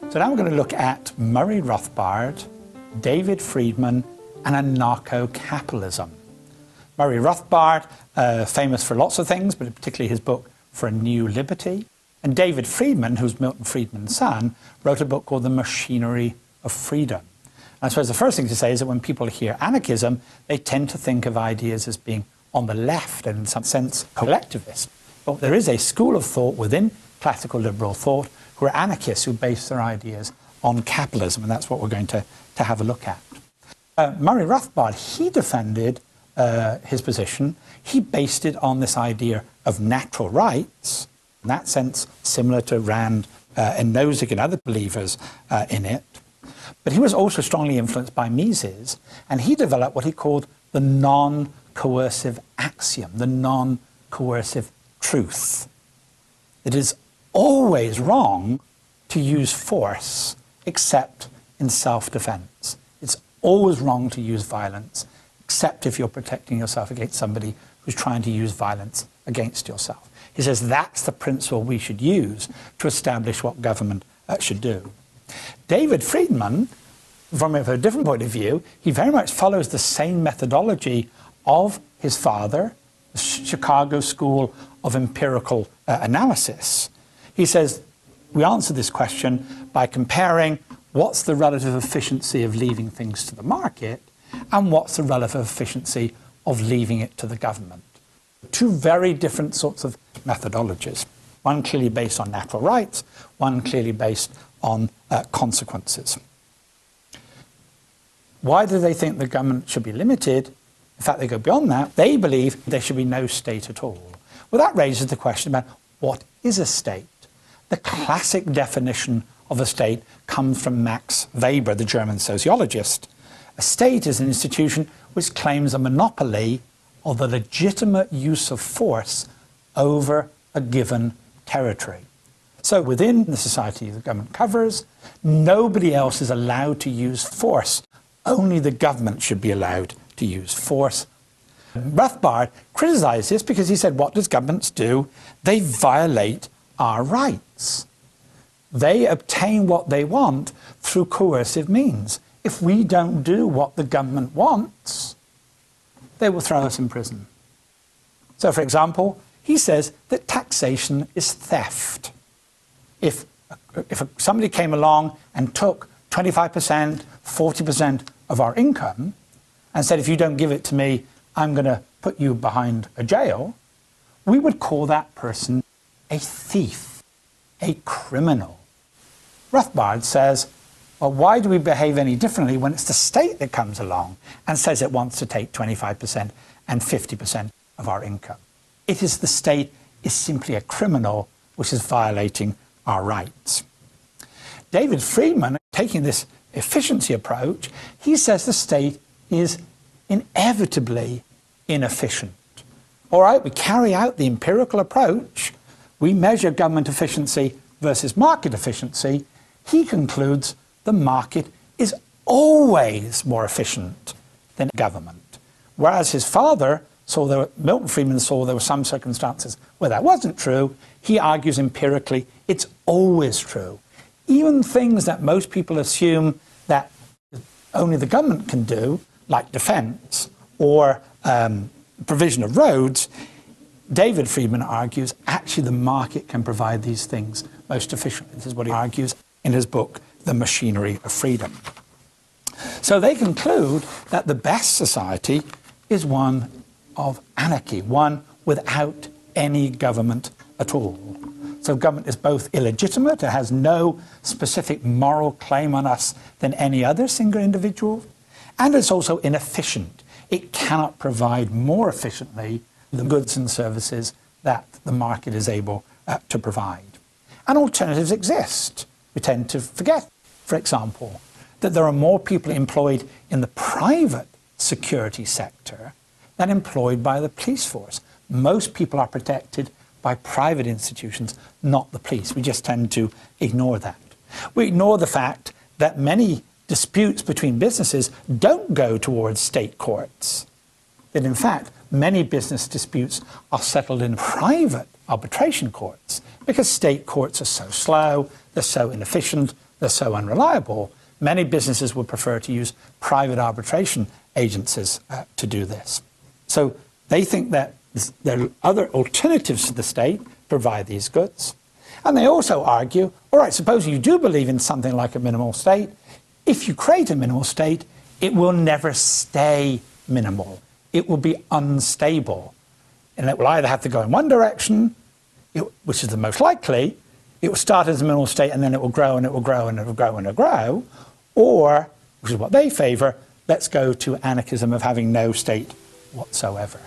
So now we're going to look at Murray Rothbard, David Friedman, and Anarcho-capitalism. Murray Rothbard, famous for lots of things, but particularly his book For a New Liberty. And David Friedman, who's Milton Friedman's son, wrote a book called The Machinery of Freedom. And I suppose the first thing to say is that when people hear anarchism, they tend to think of ideas as being on the left and in some sense collectivist. But there is a school of thought within classical liberal thought who are anarchists who base their ideas on capitalism, and that's what we're going to have a look at. Murray Rothbard, he defended his position. He based it on this idea of natural rights, in that sense similar to Rand and Nozick and other believers in it. But he was also strongly influenced by Mises, and he developed what he called the non-coercive axiom, the non-coercive truth. It is always wrong to use force except in self-defense. It's always wrong to use violence except if you're protecting yourself against somebody who's trying to use violence against yourself. He says that's the principle we should use to establish what government should do. David Friedman, from a different point of view, he very much follows the same methodology of his father, the Chicago School of Empirical Analysis. He says, we answer this question by comparing what's the relative efficiency of leaving things to the market and what's the relative efficiency of leaving it to the government. Two very different sorts of methodologies. One clearly based on natural rights, one clearly based on consequences. Why do they think the government should be limited? In fact, they go beyond that. They believe there should be no state at all. Well, that raises the question about what is a state? The classic definition of a state comes from Max Weber, the German sociologist. A state is an institution which claims a monopoly of the legitimate use of force over a given territory. So within the society the government covers, nobody else is allowed to use force. Only the government should be allowed to use force. Rothbard criticized this because he said, what does governments do? They violate our rights. They obtain what they want through coercive means. If we don't do what the government wants, they will throw us in prison. So, for example, he says that taxation is theft. If somebody came along and took 25%, 40% of our income and said, if you don't give it to me, I'm going to put you behind a jail, we would call that person a thief, a criminal. Rothbard says, well, why do we behave any differently when it's the state that comes along and says it wants to take 25% and 50% of our income? It is the state is simply a criminal which is violating our rights. David Friedman, taking this efficiency approach, he says the state is inevitably inefficient. All right, we carry out the empirical approach. We measure government efficiency versus market efficiency. He concludes the market is always more efficient than government. Whereas his father saw Milton Friedman saw there were some circumstances where that wasn't true. He argues empirically it's always true. Even things that most people assume that only the government can do, like defense or provision of roads, David Friedman argues actually the market can provide these things most efficiently. This is what he argues in his book, The Machinery of Freedom. So they conclude that the best society is one of anarchy, one without any government at all. So government is both illegitimate, it has no specific moral claim on us than any other single individual, and it's also inefficient. It cannot provide more efficiently the goods and services that the market is able to provide. And alternatives exist. We tend to forget, for example, that there are more people employed in the private security sector than employed by the police force. Most people are protected by private institutions, not the police. We just tend to ignore that. We ignore the fact that many disputes between businesses don't go towards state courts. That in fact, many business disputes are settled in private arbitration courts because state courts are so slow, they're so inefficient, they're so unreliable, many businesses would prefer to use private arbitration agencies to do this. So they think that there are other alternatives to the state provide these goods. And they also argue, all right, suppose you do believe in something like a minimal state. If you create a minimal state, it will never stay minimal. It will be unstable. And it will either have to go in one direction, which is the most likely, it will start as a minimal state and then it will grow and it will grow and it will grow and it will grow, or, which is what they favor, let's go to anarchism of having no state whatsoever.